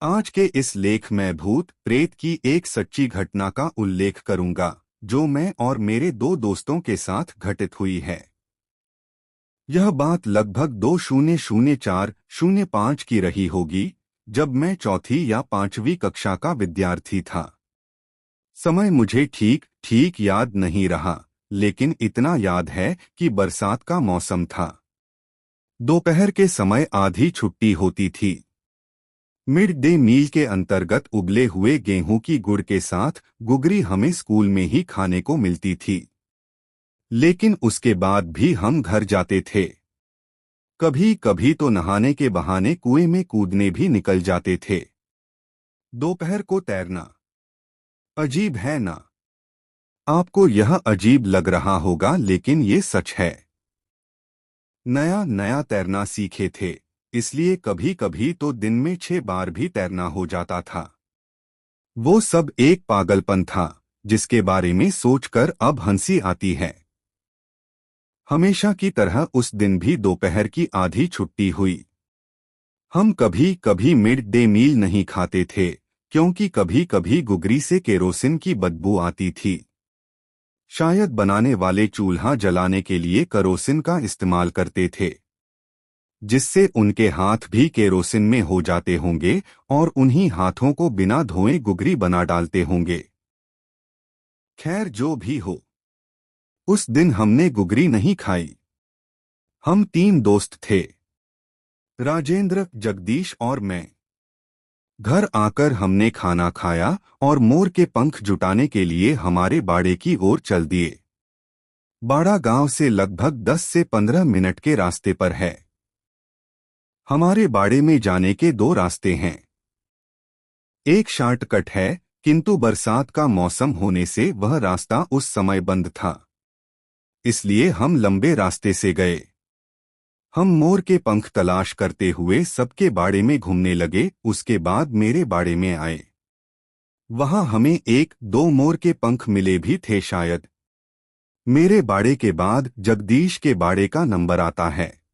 आज के इस लेख में भूत प्रेत की एक सच्ची घटना का उल्लेख करूंगा जो मैं और मेरे दो दोस्तों के साथ घटित हुई है। यह बात लगभग 2004-05 की रही होगी, जब मैं चौथी या पांचवी कक्षा का विद्यार्थी था। समय मुझे ठीक ठीक याद नहीं रहा, लेकिन इतना याद है कि बरसात का मौसम था। दोपहर के समय आधी छुट्टी होती थी। मिड डे मील के अंतर्गत उबले हुए गेहूं की गुड़ के साथ गुगरी हमें स्कूल में ही खाने को मिलती थी, लेकिन उसके बाद भी हम घर जाते थे। कभी कभी तो नहाने के बहाने कुएं में कूदने भी निकल जाते थे। दोपहर को तैरना अजीब है ना? आपको यह अजीब लग रहा होगा, लेकिन ये सच है। नया नया तैरना सीखे थे, इसलिए कभी कभी तो दिन में 6 बार भी तैरना हो जाता था। वो सब एक पागलपन था जिसके बारे में सोचकर अब हंसी आती है। हमेशा की तरह उस दिन भी दोपहर की आधी छुट्टी हुई। हम कभी कभी मिड डे मील नहीं खाते थे, क्योंकि कभी कभी गुगरी से केरोसिन की बदबू आती थी। शायद बनाने वाले चूल्हा जलाने के लिए केरोसिन का इस्तेमाल करते थे, जिससे उनके हाथ भी केरोसिन में हो जाते होंगे और उन्हीं हाथों को बिना धोए गुगरी बना डालते होंगे। खैर, जो भी हो, उस दिन हमने गुगरी नहीं खाई। हम 3 दोस्त थे, राजेंद्र, जगदीश और मैं। घर आकर हमने खाना खाया और मोर के पंख जुटाने के लिए हमारे बाड़े की ओर चल दिए। बाड़ा गांव से लगभग 10 से 15 मिनट के रास्ते पर है। हमारे बाड़े में जाने के 2 रास्ते हैं। एक शॉर्टकट है, किंतु बरसात का मौसम होने से वह रास्ता उस समय बंद था, इसलिए हम लंबे रास्ते से गए। हम मोर के पंख तलाश करते हुए सबके बाड़े में घूमने लगे। उसके बाद मेरे बाड़े में आए। वहां हमें 1-2 मोर के पंख मिले भी थे शायद। मेरे बाड़े के बाद जगदीश के बाड़े का नंबर आता है।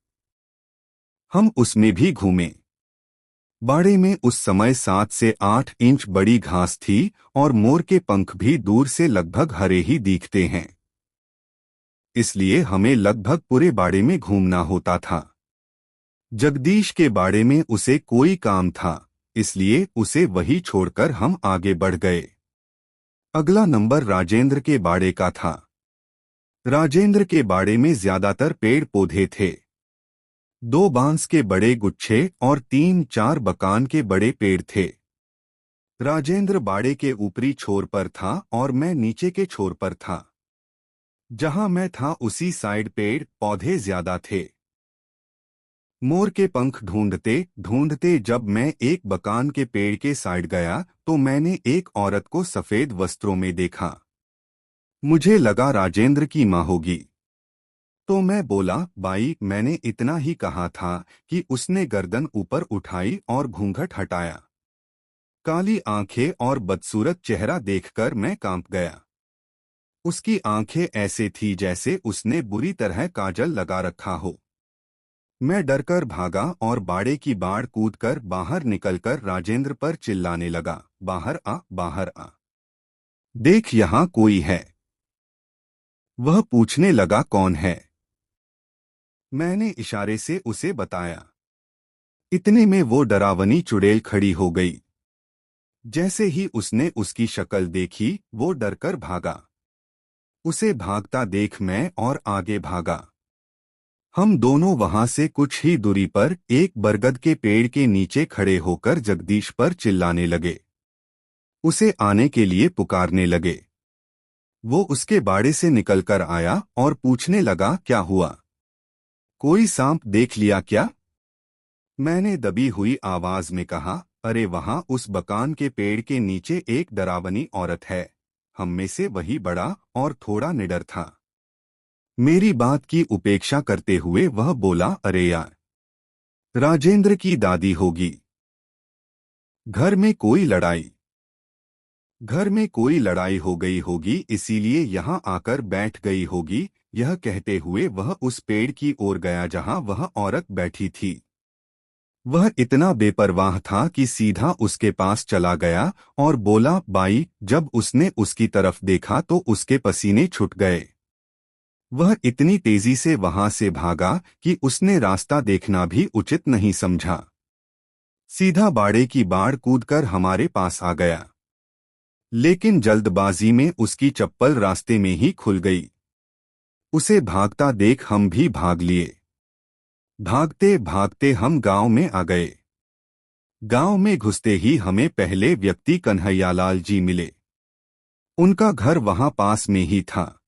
हम उसमें भी घूमे। बाड़े में उस समय 7 से 8 इंच बड़ी घास थी और मोर के पंख भी दूर से लगभग हरे ही दिखते हैं, इसलिए हमें लगभग पूरे बाड़े में घूमना होता था। जगदीश के बाड़े में उसे कोई काम था, इसलिए उसे वही छोड़कर हम आगे बढ़ गए। अगला नंबर राजेंद्र के बाड़े का था। राजेंद्र के बाड़े में ज्यादातर पेड़ पौधे थे। 2 बांस के बड़े गुच्छे और 3-4 बकान के बड़े पेड़ थे। राजेंद्र बाड़े के ऊपरी छोर पर था और मैं नीचे के छोर पर था। जहां मैं था उसी साइड पेड़ पौधे ज्यादा थे। मोर के पंख ढूंढते ढूंढते जब मैं एक बकान के पेड़ के साइड गया तो मैंने एक औरत को सफेद वस्त्रों में देखा। मुझे लगा राजेंद्र की माँ होगी, तो मैं बोला, बाई, मैंने इतना ही कहा था कि उसने गर्दन ऊपर उठाई और घूंघट हटाया। काली आंखें और बदसूरत चेहरा देखकर मैं कांप गया। उसकी आंखें ऐसे थी जैसे उसने बुरी तरह काजल लगा रखा हो। मैं डरकर भागा और बाड़े की बाड़ कूदकर बाहर निकलकर राजेंद्र पर चिल्लाने लगा, बाहर आ, बाहर आ, देख यहाँ कोई है। वह पूछने लगा, कौन है? मैंने इशारे से उसे बताया। इतने में वो डरावनी चुड़ैल खड़ी हो गई। जैसे ही उसने उसकी शक्ल देखी, वो डरकर भागा। उसे भागता देख मैं और आगे भागा। हम दोनों वहां से कुछ ही दूरी पर एक बरगद के पेड़ के नीचे खड़े होकर जगदीश पर चिल्लाने लगे। उसे आने के लिए पुकारने लगे। वो उसके बाड़े से निकलकर आया और पूछने लगा, क्या हुआ? कोई सांप देख लिया क्या? मैंने दबी हुई आवाज में कहा, अरे वहां उस बकान के पेड़ के नीचे एक डरावनी औरत है। हम में से वही बड़ा और थोड़ा निडर था। मेरी बात की उपेक्षा करते हुए वह बोला, अरे यार, राजेंद्र की दादी होगी। घर में कोई लड़ाई घर में कोई लड़ाई हो गई होगी, इसीलिए यहाँ आकर बैठ गई होगी। यह कहते हुए वह उस पेड़ की ओर गया जहाँ वह औरत बैठी थी। वह इतना बेपरवाह था कि सीधा उसके पास चला गया और बोला, बाई। जब उसने उसकी तरफ देखा तो उसके पसीने छूट गए। वह इतनी तेजी से वहां से भागा कि उसने रास्ता देखना भी उचित नहीं समझा। सीधा बाड़े की बाड़ कूदकर हमारे पास आ गया। लेकिन जल्दबाजी में उसकी चप्पल रास्ते में ही खुल गई। उसे भागता देख हम भी भाग लिए। भागते भागते हम गांव में आ गए। गांव में घुसते ही हमें पहले व्यक्ति कन्हैयालाल जी मिले। उनका घर वहां पास में ही था।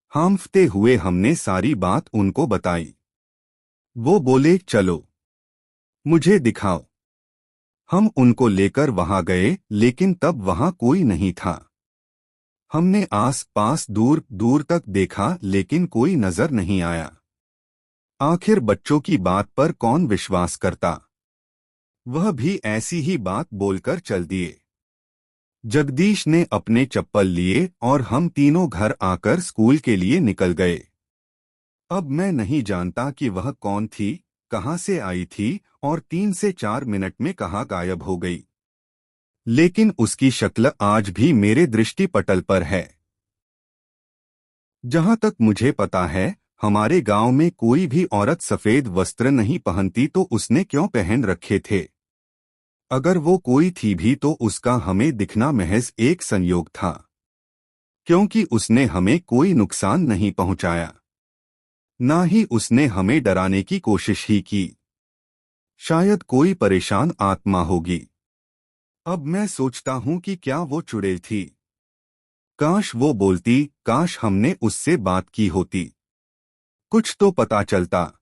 हांफते हुए हमने सारी बात उनको बताई। वो बोले, चलो मुझे दिखाओ। हम उनको लेकर वहां गए, लेकिन तब वहां कोई नहीं था। हमने आस पास दूर दूर तक देखा, लेकिन कोई नजर नहीं आया। आखिर बच्चों की बात पर कौन विश्वास करता। वह भी ऐसी ही बात बोलकर चल दिए। जगदीश ने अपने चप्पल लिए और हम तीनों घर आकर स्कूल के लिए निकल गए। अब मैं नहीं जानता कि वह कौन थी, कहां से आई थी और 3 से 4 मिनट में कहां गायब हो गई। लेकिन उसकी शक्ल आज भी मेरे दृष्टिपटल पर है। जहां तक मुझे पता है, हमारे गांव में कोई भी औरत सफेद वस्त्र नहीं पहनती, तो उसने क्यों पहन रखे थे। अगर वो कोई थी भी तो उसका हमें दिखना महज एक संयोग था, क्योंकि उसने हमें कोई नुकसान नहीं पहुंचाया। ना ही उसने हमें डराने की कोशिश ही की। शायद कोई परेशान आत्मा होगी। अब मैं सोचता हूं कि क्या वो चुड़ैल थी। काश वो बोलती, काश हमने उससे बात की होती। कुछ तो पता चलता।